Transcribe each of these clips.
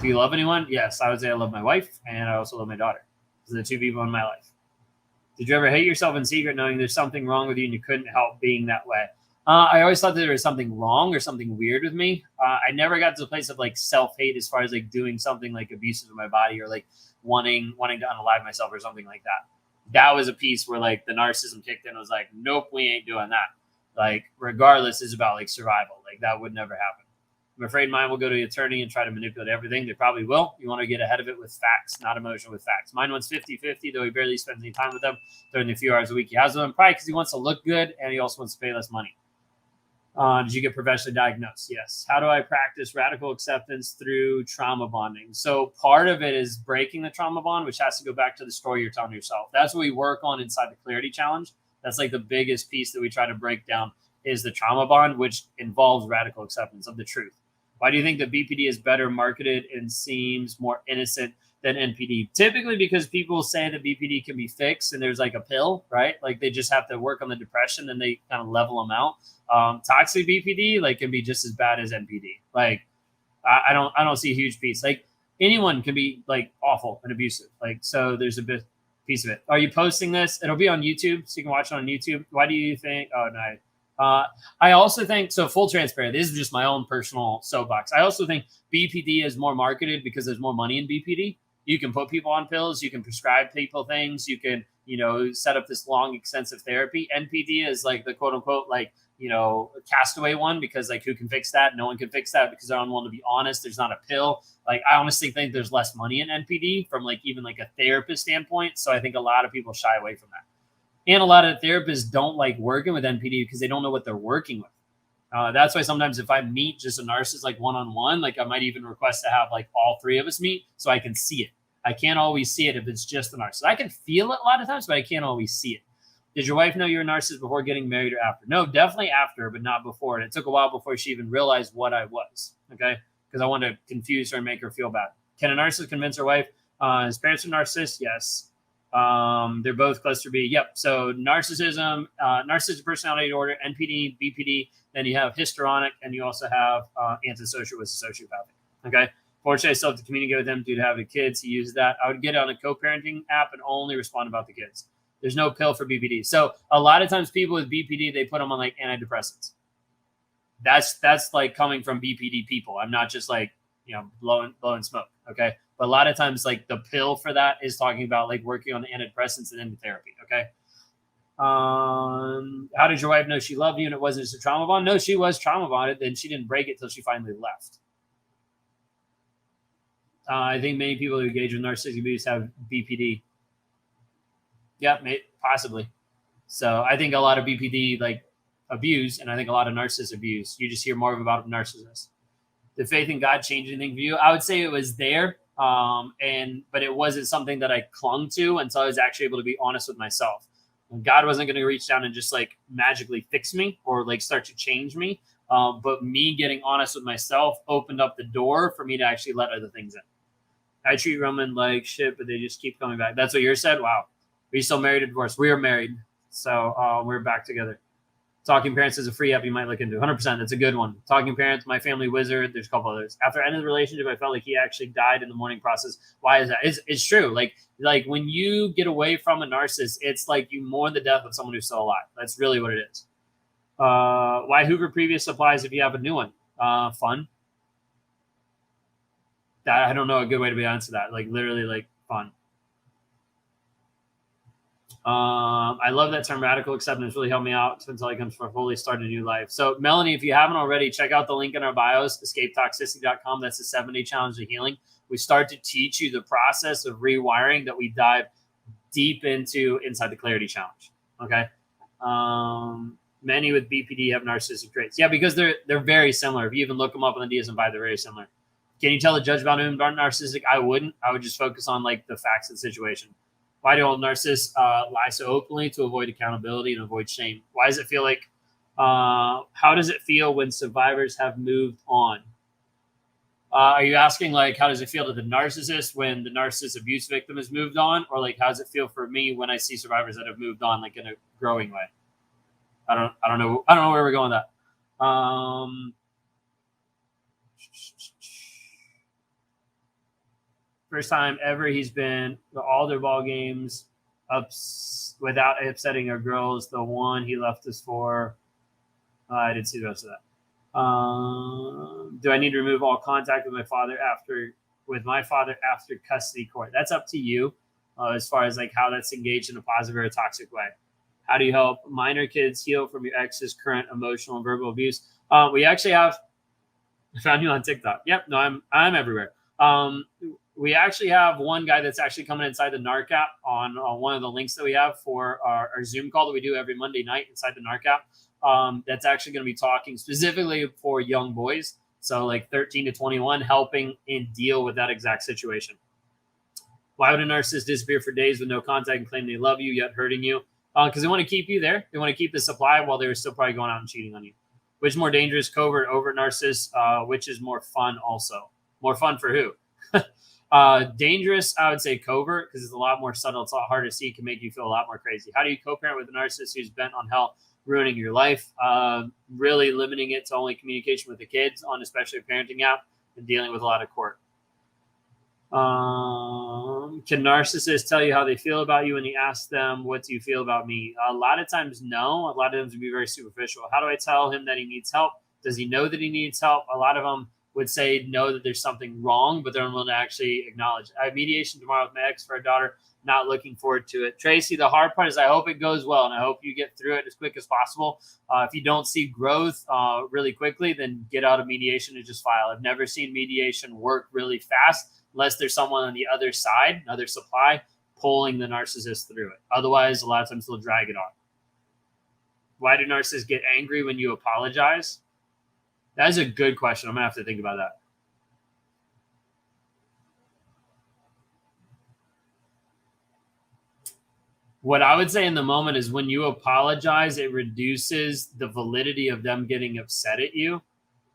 Do you love anyone? Yes, I would say I love my wife, and I also love my daughter. Those are the two people in my life. Did you ever hate yourself in secret, knowing there's something wrong with you and you couldn't help being that way? I always thought that there was something wrong or something weird with me. I never got to the place of like self hate as far as like doing something like abusive to my body or like wanting to unalive myself or something like that. That was a piece where like the narcissism kicked in. I was like, nope, we ain't doing that. Like, regardless, is about like survival. Like that would never happen. I'm afraid mine will go to the attorney and try to manipulate everything. They probably will. You want to get ahead of it with facts, not emotion with facts. Mine wants 50-50, though he barely spends any time with them during the few hours a week he has with them, probably because he wants to look good and he also wants to pay less money. Did you get professionally diagnosed? Yes. How do I practice radical acceptance through trauma bonding? So part of it is breaking the trauma bond, which has to go back to the story you're telling yourself. That's what we work on inside the Clarity Challenge. That's like the biggest piece that we try to break down is the trauma bond, which involves radical acceptance of the truth. Why do you think that BPD is better marketed and seems more innocent than NPD? Typically because people say that BPD can be fixed and there's like a pill, right? Like they just have to work on the depression and they kind of level them out. Toxic BPD like can be just as bad as NPD. Like I don't see a huge piece. Like anyone can be like awful and abusive. Like so there's a bit piece of it. Are you posting this? It'll be on YouTube, so you can watch it on YouTube. Why do you think? Oh no. I also think, so full transparent, this is just my own personal soapbox. I also think BPD is more marketed because there's more money in BPD. You can put people on pills, you can prescribe people things, you can, set up this long, extensive therapy. NPD is like the quote unquote, like, castaway one because like who can fix that? No one can fix that because they're unwilling to be honest. There's not a pill. Like I honestly think there's less money in NPD from like even like a therapist standpoint. So I think a lot of people shy away from that. And a lot of therapists don't like working with NPD because they don't know what they're working with. That's why sometimes if I meet just a narcissist like one-on-one, like I might even request to have like all three of us meet so I can see it. I can't always see it if it's just the narcissist. I can feel it a lot of times, but I can't always see it. Did your wife know you were a narcissist before getting married or after? No, definitely after, but not before. And it took a while before she even realized what I was. Okay. Because I wanted to confuse her and make her feel bad. Can a narcissist convince her wife his parents are narcissists? Yes. They're both cluster B. Yep. So narcissism, narcissistic personality disorder, NPD, BPD. Then you have histrionic, and you also have antisocial with sociopathic. Okay. Fortunately, I still have to communicate with him due to having kids. He uses that. I would get on a co-parenting app and only respond about the kids. There's no pill for BPD. So a lot of times people with BPD, they put them on like antidepressants. That's like coming from BPD people. I'm not just like, blowing smoke. Okay. But a lot of times like the pill for that is talking about like working on the antidepressants and then therapy. Okay. How did your wife know she loved you and it wasn't just a trauma bond? No, she was trauma bonded and she didn't break it till she finally left. I think many people who engage with narcissistic abuse have BPD. Yeah, possibly. So I think a lot of BPD like abuse, and I think a lot of narcissists abuse. You just hear more about narcissists. Did faith in God change anything for you? I would say it was there, but it wasn't something that I clung to until I was actually able to be honest with myself. God wasn't going to reach down and just like magically fix me or like start to change me. But me getting honest with myself opened up the door for me to actually let other things in. I treat Roman like shit, but they just keep coming back. That's what you said? Wow. Are you still married or divorced? We are married. So we're back together. Talking Parents is a free app you might look into. 100%. That's a good one. Talking Parents, My Family Wizard. There's a couple others. After ending the relationship, I felt like he actually died in the mourning process. Why is that? It's true. Like when you get away from a narcissist, it's like you mourn the death of someone who's still alive. That's really what it is. Why Hoover previous applies if you have a new one? Fun. I don't know a good way to be honest to that. Like literally like fun. I love that term radical acceptance really helped me out until I comes for fully starting a new life. So Melanie, if you haven't already, check out the link in our bios, escapetoxicity.com. That's the 7-day challenge to healing. We start to teach you the process of rewiring that we dive deep into inside the Clarity Challenge. Okay. Many with BPD have narcissistic traits. Yeah, because they're very similar. If you even look them up on the DSM-5, they're very similar. Can you tell the judge about whom aren't narcissistic? I wouldn't. I would just focus on like the facts of the situation. Why do all narcissists lie so openly? To avoid accountability and avoid shame. Why does it feel like? How does it feel when survivors have moved on? Are you asking like how does it feel to the narcissist when the narcissist abuse victim has moved on, or like how does it feel for me when I see survivors that have moved on like in a growing way? I don't know where we're going with that. First time ever he's been to all their ball games without upsetting our girls. The one he left us for, I didn't see the rest of that. Do I need to remove all contact with my father after custody court? That's up to you, as far as like how that's engaged in a positive or a toxic way. How do you help minor kids heal from your ex's current emotional and verbal abuse? We actually have. I found you on TikTok. Yep, no, I'm everywhere. We actually have one guy that's actually coming inside the NARC app on one of the links that we have for our Zoom call that we do every Monday night inside the NARC app. That's actually going to be talking specifically for young boys, so like 13 to 21, helping and deal with that exact situation. Why would a narcissist disappear for days with no contact and claim they love you yet hurting you? Because they want to keep you there. They want to keep the supply while they're still probably going out and cheating on you. Which is more dangerous, covert, overt narcissist? Which is more fun also? More fun for who? Dangerous, I would say covert, because it's a lot more subtle. It's a lot harder to see. It can make you feel a lot more crazy. How do you co-parent with a narcissist who's bent on hell ruining your life? Really limiting it to only communication with the kids on especially a parenting app and dealing with a lot of court. Can narcissists tell you how they feel about you when you ask them, what do you feel about me? A lot of times, no. A lot of them would be very superficial. How do I tell him that he needs help? Does he know that he needs help? A lot of them would say know that there's something wrong, but they're unwilling to actually acknowledge it. I have mediation tomorrow with my ex for our daughter. Not looking forward to it. Tracy, the hard part is I hope it goes well, and I hope you get through it as quick as possible. If you don't see growth really quickly, then get out of mediation and just file. I've never seen mediation work really fast unless there's someone on the other side, another supply, pulling the narcissist through it. Otherwise, a lot of times they'll drag it on. Why do narcissists get angry when you apologize? That is a good question. I'm going to have to think about that. What I would say in the moment is when you apologize, it reduces the validity of them getting upset at you.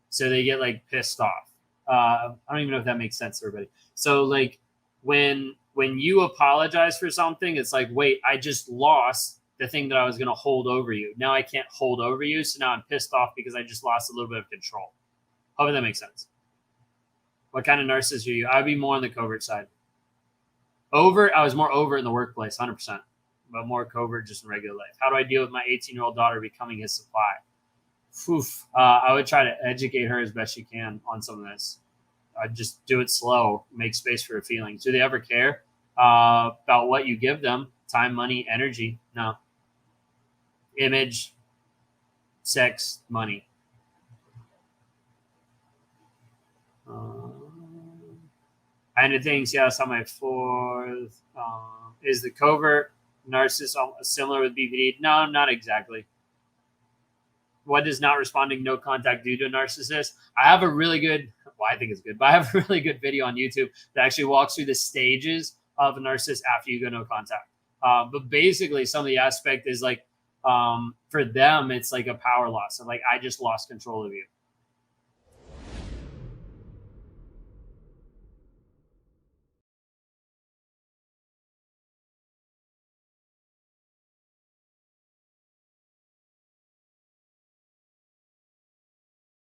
So they get like pissed off. I don't even know if that makes sense to everybody. So like when you apologize for something, it's like, wait, I just lost the thing that I was going to hold over you. Now I can't hold over you. So now I'm pissed off because I just lost a little bit of control. Hope that makes sense. What kind of narcissist are you? I'd be more on the covert side. Overt, I was more overt in the workplace, 100%. But more covert just in regular life. How do I deal with my 18-year-old daughter becoming his supply? I would try to educate her as best you can on some of this. Just do it slow. Make space for her feelings. Do they ever care about what you give them? Time, money, energy? No. Image, sex, money. And things, yes, on my fourth. Is the covert narcissist similar with BPD? No, not exactly. What does not responding, no contact do to a narcissist? I have a really good, well, I think it's good, but I have a really good video on YouTube that actually walks through the stages of a narcissist after you go no contact. But basically, some of the aspect is like, for them, it's like a power loss. So like, I just lost control of you.